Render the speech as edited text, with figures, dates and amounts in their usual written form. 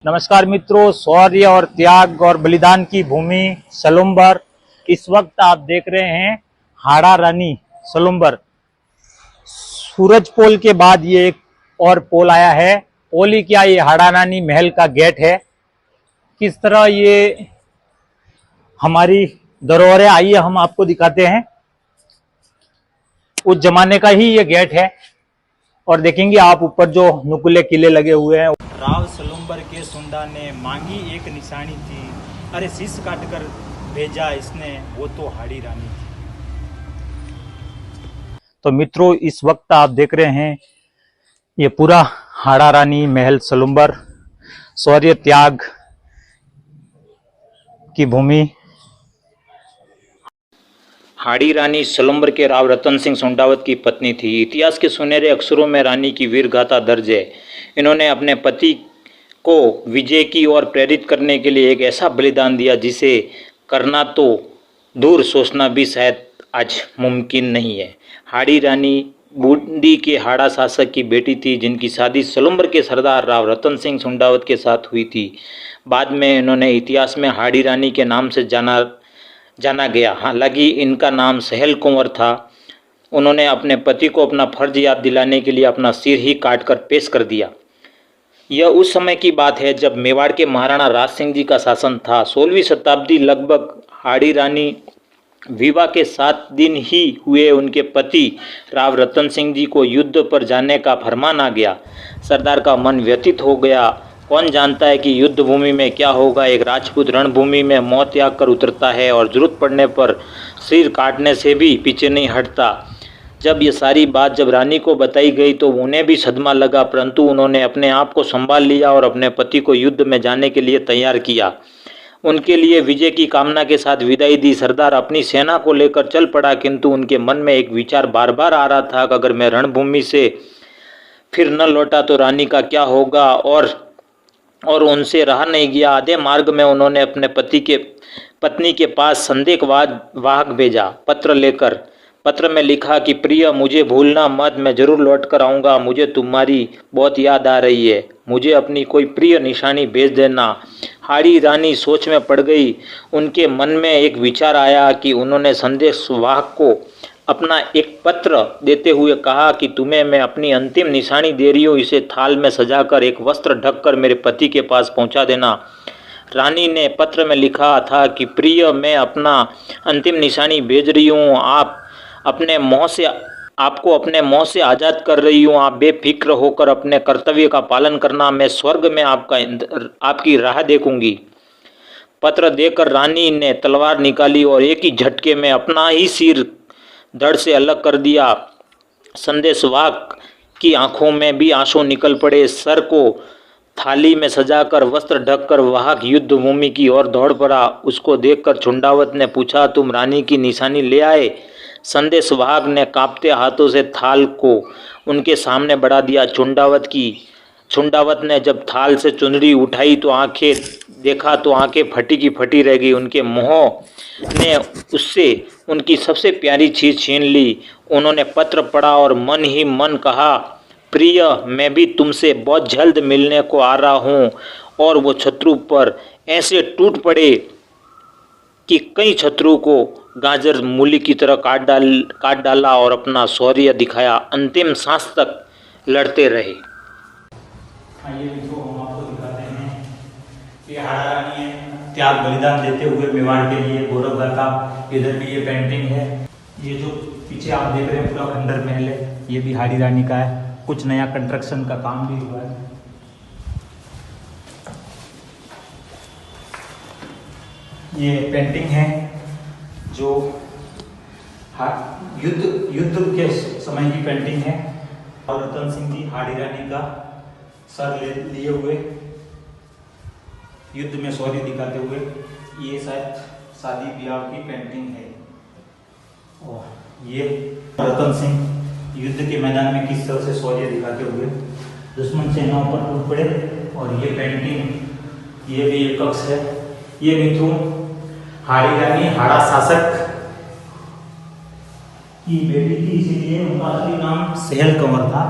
नमस्कार मित्रों, शौर्य और त्याग और बलिदान की भूमि सलुम्बर। इस वक्त आप देख रहे हैं हाड़ा रानी सलुम्बर। सूरज पोल के बाद ये एक और पोल आया है। पोल ही क्या, ये हाड़ा रानी महल का गेट है। किस तरह ये हमारी धरोहर है, आइए हम आपको दिखाते हैं। उस जमाने का ही ये गेट है और देखेंगे आप ऊपर जो नुकीले किले लगे हुए हैं। राव सलुम्बर के सुंडा ने मांगी एक निशानी थी, अरे शीश काट कर भेजा इसने, वो तो हाड़ी रानी थी। तो मित्रों, इस वक्त आप देख रहे हैं ये पूरा हाड़ा रानी महल सलुम्बर, शौर्य त्याग की भूमि। हाड़ी रानी सलुम्बर के राव रतन सिंह सोंडावत की पत्नी थी। इतिहास के सुनहरे अक्षरों में रानी की वीर गाथा दर्ज है। इन्होंने अपने पति को विजय की ओर प्रेरित करने के लिए एक ऐसा बलिदान दिया जिसे करना तो दूर, सोचना भी शायद आज मुमकिन नहीं है। हाड़ी रानी बूंदी के हाड़ा शासक की बेटी थी, जिनकी शादी सलुम्बर के सरदार राव रतन सिंह सोंडावत के साथ हुई थी। बाद में इन्होंने इतिहास में हाड़ी रानी के नाम से जाना गया। हालांकि इनका नाम सहल कुंवर था। उन्होंने अपने पति को अपना फर्ज याद दिलाने के लिए अपना सिर ही काट कर पेश कर दिया। यह उस समय की बात है जब मेवाड़ के महाराणा राज सिंह जी का शासन था। 16वीं शताब्दी लगभग। हाड़ी रानी विवाह के 7 दिन ही हुए उनके पति राव रतन सिंह जी को युद्ध पर जाने का फरमान आ गया। सरदार का मन व्यथित हो गया। कौन जानता है कि युद्ध भूमि में क्या होगा। एक राजपूत रणभूमि में मौत त्याग कर उतरता है और जरूरत पड़ने पर सिर काटने से भी पीछे नहीं हटता। जब ये सारी बात जब रानी को बताई गई तो उन्हें भी सदमा लगा, परंतु उन्होंने अपने आप को संभाल लिया और अपने पति को युद्ध में जाने के लिए तैयार किया। उनके लिए विजय की कामना के साथ विदाई दी। सरदार अपनी सेना को लेकर चल पड़ा, किंतु उनके मन में एक विचार बार बार आ रहा था कि अगर मैं रणभूमि से फिर न लौटा तो रानी का क्या होगा। और उनसे रहा नहीं गया। आधे मार्ग में उन्होंने अपने पत्नी के पास संदेश वाहक भेजा, पत्र लेकर। पत्र में लिखा कि प्रिय, मुझे भूलना मत, मैं जरूर लौट कर आऊँगा। मुझे तुम्हारी बहुत याद आ रही है। मुझे अपनी कोई प्रिय निशानी भेज देना। हाड़ी रानी सोच में पड़ गई। उनके मन में एक विचार आया कि उन्होंने संदेश वाहक को अपना एक पत्र देते हुए कहा कि तुम्हें मैं अपनी अंतिम निशानी दे रही हूँ, इसे थाल में सजाकर एक वस्त्र ढककर मेरे पति के पास पहुँचा देना। रानी ने पत्र में लिखा था कि प्रिय, मैं अपना अंतिम निशानी भेज रही हूँ। आपको अपने मोह से आज़ाद कर रही हूँ। आप बेफिक्र होकर अपने कर्तव्य का पालन करना। मैं स्वर्ग में आपकी राह देखूंगी। पत्र देकर रानी ने तलवार निकाली और एक ही झटके में अपना ही सिर धड़ से अलग कर दिया। संदेशवाहक की आंखों में भी आंसू निकल पड़े। सर को थाली में सजाकर वस्त्र ढककर वाहक युद्ध भूमि की ओर दौड़ पड़ा। उसको देखकर चुंडावत ने पूछा, तुम रानी की निशानी ले आए? संदेशवाहक ने कांपते हाथों से थाल को उनके सामने बढ़ा दिया। चुंडावत ने जब थाल से चुनरी उठाई तो आंखें फटी की फटी रह गई। उनके मोह ने उससे उनकी सबसे प्यारी चीज छीन ली। उन्होंने पत्र पढ़ा और मन ही मन कहा, प्रिय, मैं भी तुमसे बहुत जल्द मिलने को आ रहा हूँ। और वो शत्रु पर ऐसे टूट पड़े कि कई शत्रु को गाजर मूली की तरह काट डाला और अपना शौर्य दिखाया। अंतिम सांस तक लड़ते रहे। आइए मित्रों, हम आपको दिखाते हैं कि हाड़ा रानी है त्याग बलिदान देते हुए मेवाड़ के लिए गौरव गाथा। इधर भी ये पेंटिंग है। ये जो पीछे आप देख रहे हैं पूरा खंडर महल है, ये भी हाड़ी रानी का है। कुछ नया कंस्ट्रक्शन का काम भी हुआ है। ये पेंटिंग है जो युद्ध के समय की पेंटिंग है। और रतन सिंह जी हाड़ी रानी का सर लिए हुए युद्ध में शौर्य दिखाते हुए। ये शायद शादी ब्याह की पेंटिंग है। और ये रतन सिंह युद्ध के मैदान में किस तरह से शौर्य दिखाते हुए दुश्मन सेनाओं पर टूट पड़े। और ये पेंटिंग, ये भी एक कक्ष है। ये मित्रों हाड़ी रानी हाड़ा शासक की बेटी थी, इसीलिए उनका असली नाम सहल कंवर था।